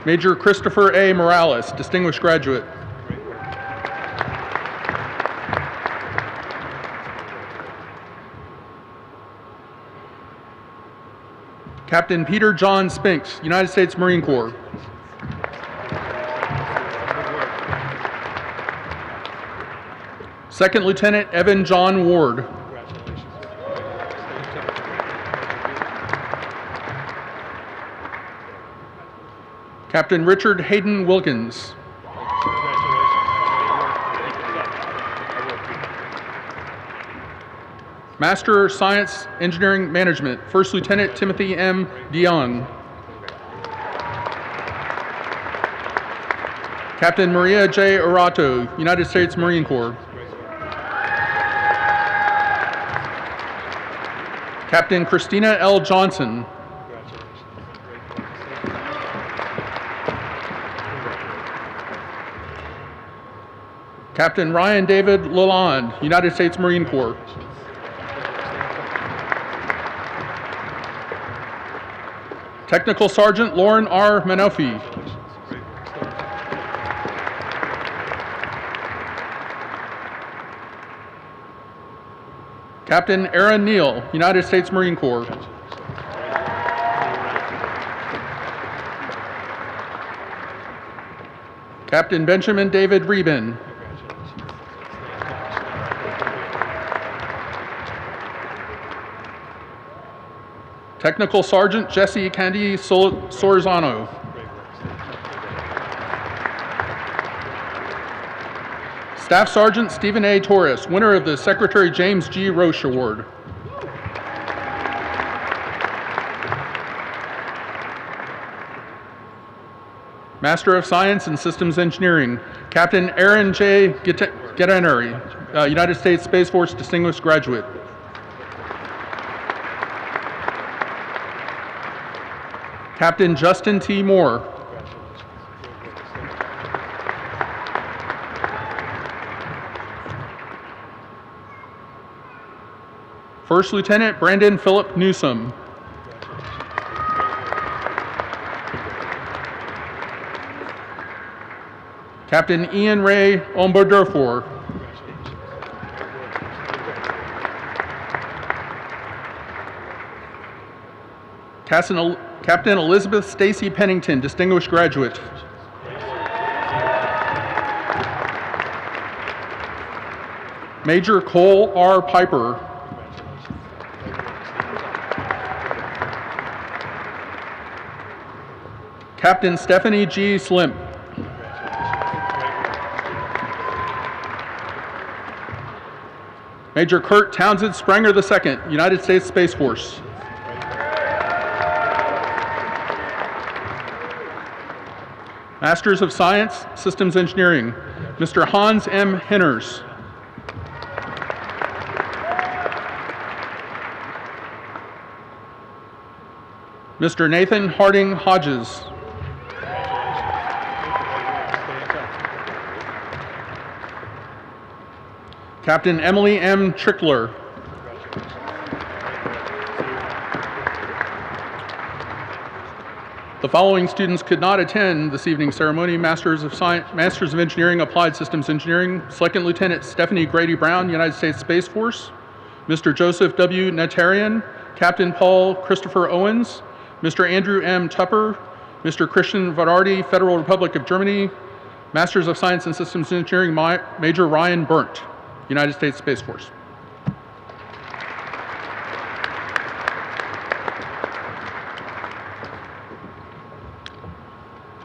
Major Christopher A. Morales, distinguished graduate. Captain Peter John Spinks, United States Marine Corps. Second Lieutenant Evan John Ward. Captain Richard Hayden Wilkins. Master Science Engineering Management, First Lieutenant Timothy M. Dion. Captain Maria J. Arato, United States Marine Corps. Captain Christina L. Johnson. Captain Ryan David Lalonde, United States Marine Corps. Technical Sergeant Lauren R. Manofi. Captain Aaron Neal, United States Marine Corps. Captain Benjamin David Reben. Technical Sergeant Jesse Candy Sorzano. Staff Sergeant Stephen A. Torres, winner of the Secretary James G. Roche Award. Master of Science in Systems Engineering, Captain Aaron J. Gettaneri, United States Space Force Distinguished Graduate. Captain Justin T. Moore. First Lieutenant Brandon Philip Newsom. Captain Ian Ray Omberdurfor. Captain Elizabeth Stacy Pennington, Distinguished Graduate. Major Cole R. Piper. Captain Stephanie G. Slimp. Major Kurt Townsend Sprenger II, United States Space Force. Masters of Science, Systems Engineering, Mr. Hans M. Henners. Mr. Nathan Harding Hodges. Captain Emily M. Trickler. The following students could not attend this evening's ceremony: Masters of Engineering, Applied Systems Engineering, Second Lieutenant Stephanie Grady Brown, United States Space Force, Mr. Joseph W. Natarian, Captain Paul Christopher Owens, Mr. Andrew M. Tupper, Mr. Christian Varardi, Federal Republic of Germany, Masters of Science and Systems Engineering, Major Ryan Burnt, United States Space Force.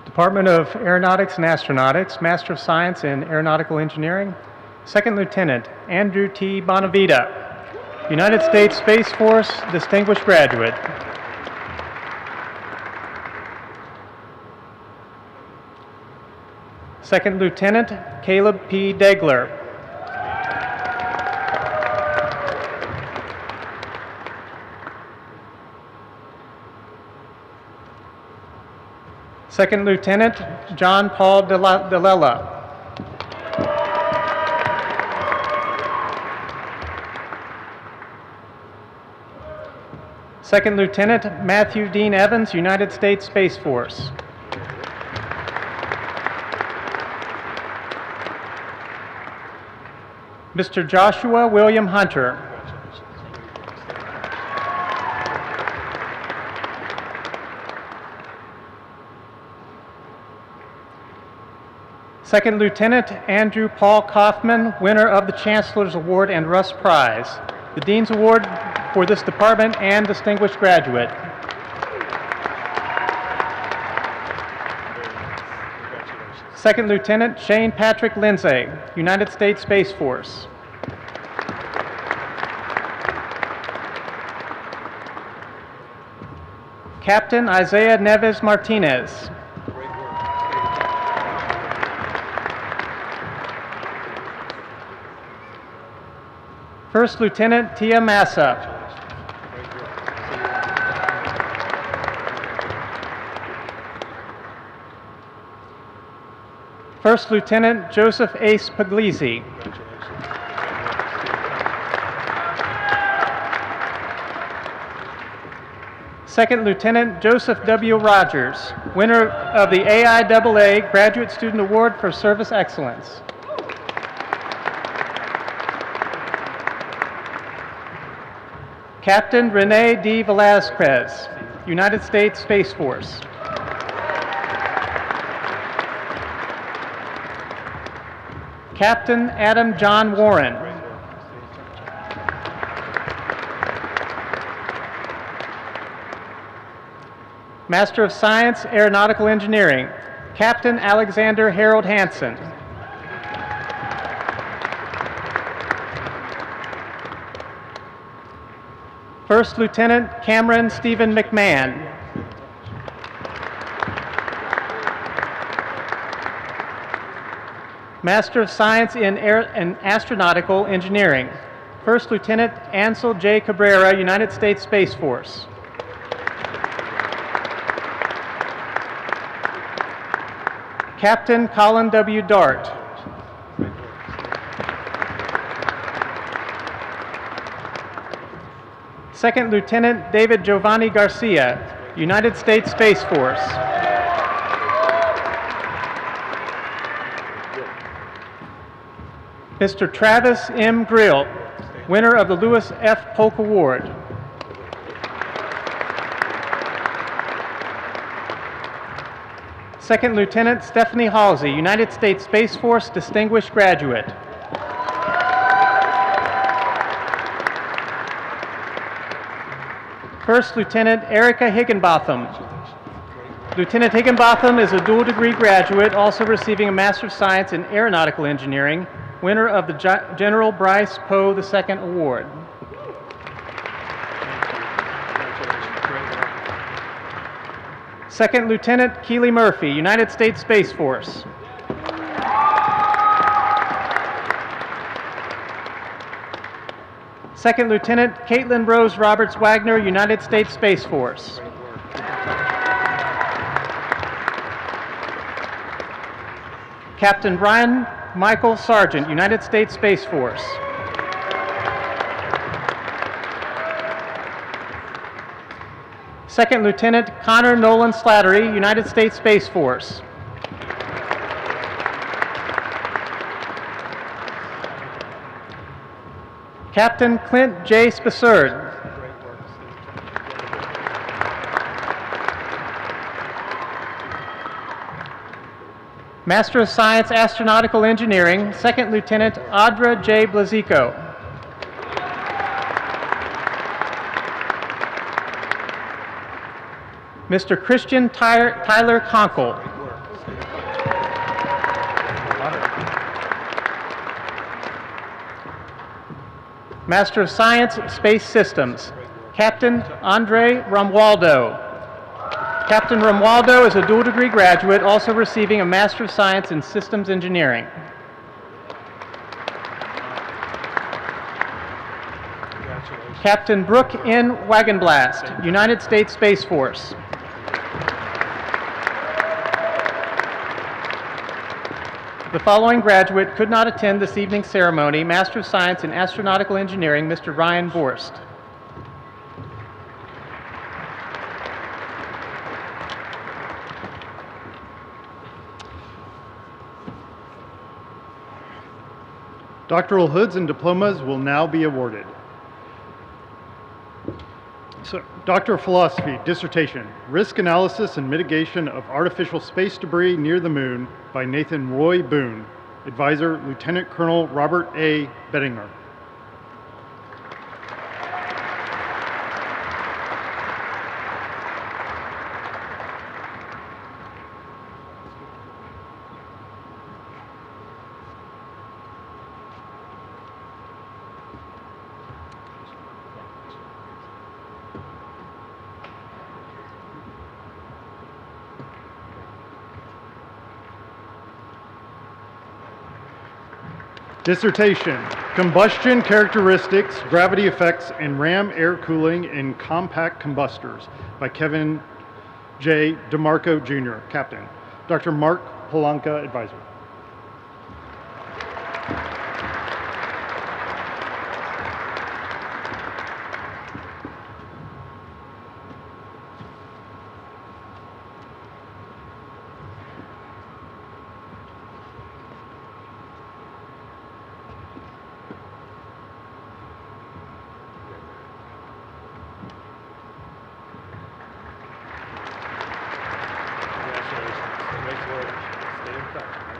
Department of Aeronautics and Astronautics, Master of Science in Aeronautical Engineering, Second Lieutenant Andrew T. Bonavita, United States Space Force Distinguished Graduate. Second Lieutenant Caleb P. Degler. Second Lieutenant John Paul Delela. Second Lieutenant Matthew Dean Evans, United States Space Force. Mr. Joshua William Hunter. Second Lieutenant Andrew Paul Kaufman, winner of the Chancellor's Award and Russ Prize, the Dean's Award for this department and Distinguished Graduate. Second Lieutenant Shane Patrick Lindsay, United States Space Force. Captain Isaiah Neves Martinez. First Lieutenant Tia Massa. First Lieutenant Joseph Ace Puglisi. Second Lieutenant Joseph W. Rogers, winner of the AIAA Graduate Student Award for Service Excellence. Captain Rene D. Velazquez, United States Space Force. Captain Adam John Warren. Master of Science, Aeronautical Engineering, Captain Alexander Harold Hansen. First Lieutenant Cameron Stephen McMahon. Master of Science in Astronautical Engineering, First Lieutenant Ansel J. Cabrera, United States Space Force. Captain Colin W. Dart. Second Lieutenant David Giovanni Garcia, United States Space Force. Mr. Travis M. Grill, winner of the Lewis F. Polk Award. Second Lieutenant Stephanie Halsey, United States Space Force Distinguished Graduate. First Lieutenant Erica Higginbotham. Lieutenant Higginbotham is a dual degree graduate, also receiving a Master of Science in Aeronautical Engineering, winner of the General Bryce Poe II Award. Second Lieutenant Keely Murphy, United States Space Force. Second Lieutenant Caitlin Rose Roberts Wagner, United States Space Force. Captain Brian Michael Sargent, United States Space Force. Second Lieutenant Connor Nolan Slattery, United States Space Force. Captain Clint J. Spessard. Master of Science Astronautical Engineering, Second Lieutenant Audra J. Blazico. Mr. Christian Tyler Conkle. Master of Science Space Systems, Captain Andre Romualdo. Captain Romualdo is a dual degree graduate, also receiving a Master of Science in Systems Engineering. Captain Brooke N. Wagenblast, United States Space Force. The following graduate could not attend this evening's ceremony: Master of Science in Astronautical Engineering, Mr. Ryan Borst. Doctoral hoods and diplomas will now be awarded. So, Doctor of Philosophy, dissertation, Risk Analysis and Mitigation of Artificial Space Debris Near the Moon by Nathan Roy Boone, advisor Lieutenant Colonel Robert A. Bettinger. Dissertation, Combustion Characteristics, Gravity Effects, and Ram Air Cooling in Compact Combustors by Kevin J. DeMarco, Jr., Captain. Dr. Mark Polanka, advisor.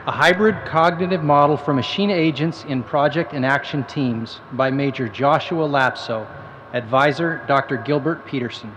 A hybrid cognitive model for machine agents in project and action teams by Major Joshua Lapso, advisor Dr. Gilbert Peterson.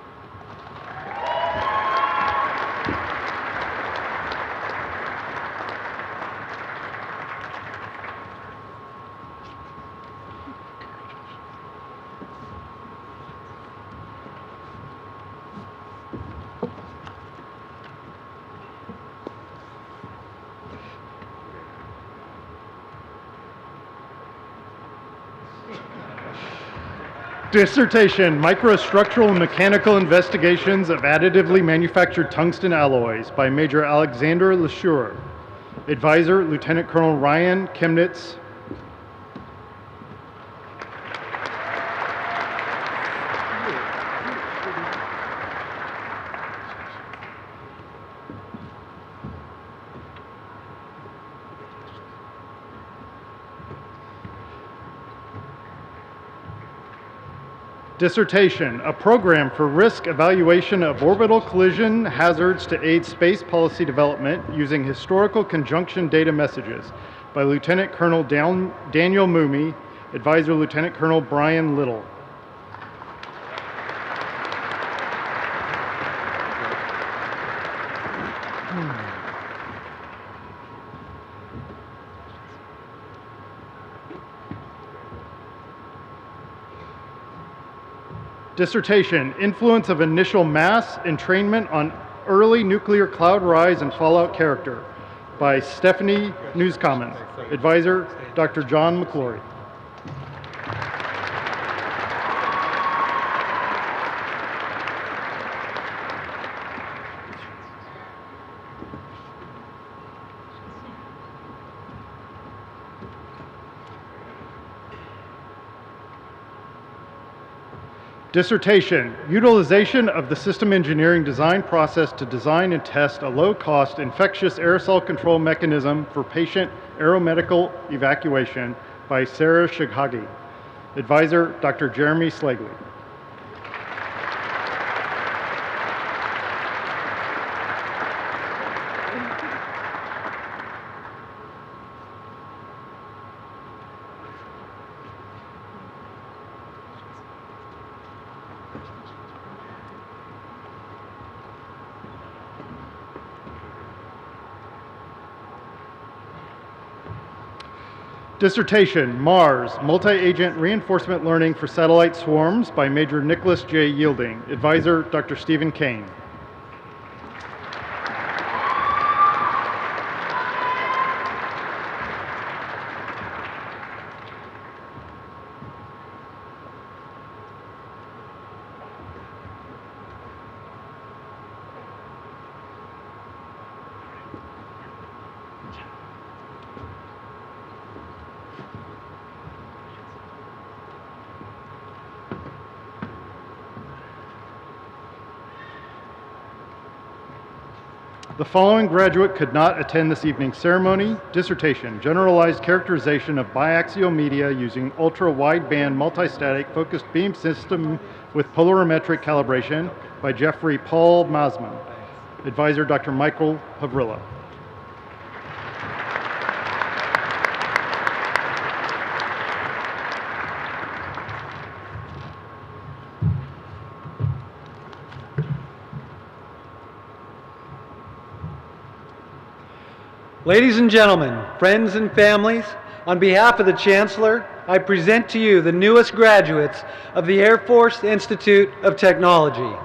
Dissertation, Microstructural and Mechanical Investigations of Additively Manufactured Tungsten Alloys by Major Alexander LeSure. Advisor, Lieutenant Colonel Ryan Chemnitz. Dissertation, a program for risk evaluation of orbital collision hazards to aid space policy development using historical conjunction data messages by Lieutenant Colonel Daniel Moomey, advisor Lieutenant Colonel Brian Little. Dissertation, Influence of Initial Mass Entrainment on Early Nuclear Cloud Rise and Fallout Character by Stephanie Newscommon, advisor Dr. John McClory. Dissertation, Utilization of the System Engineering Design Process to Design and Test a Low-Cost Infectious Aerosol Control Mechanism for Patient Aeromedical Evacuation by Sarah Shighagi. Advisor, Dr. Jeremy Slagley. Dissertation, Mars, Multi-Agent Reinforcement Learning for Satellite Swarms by Major Nicholas J. Yielding, advisor Dr. Stephen Kane. The following graduate could not attend this evening's ceremony. Dissertation, Generalized Characterization of Biaxial Media Using Ultra-Wideband Multistatic Focused Beam System with Polarimetric Calibration by Jeffrey Paul Masman. Advisor, Dr. Michael Havrilla. Ladies and gentlemen, friends and families, on behalf of the Chancellor, I present to you the newest graduates of the Air Force Institute of Technology.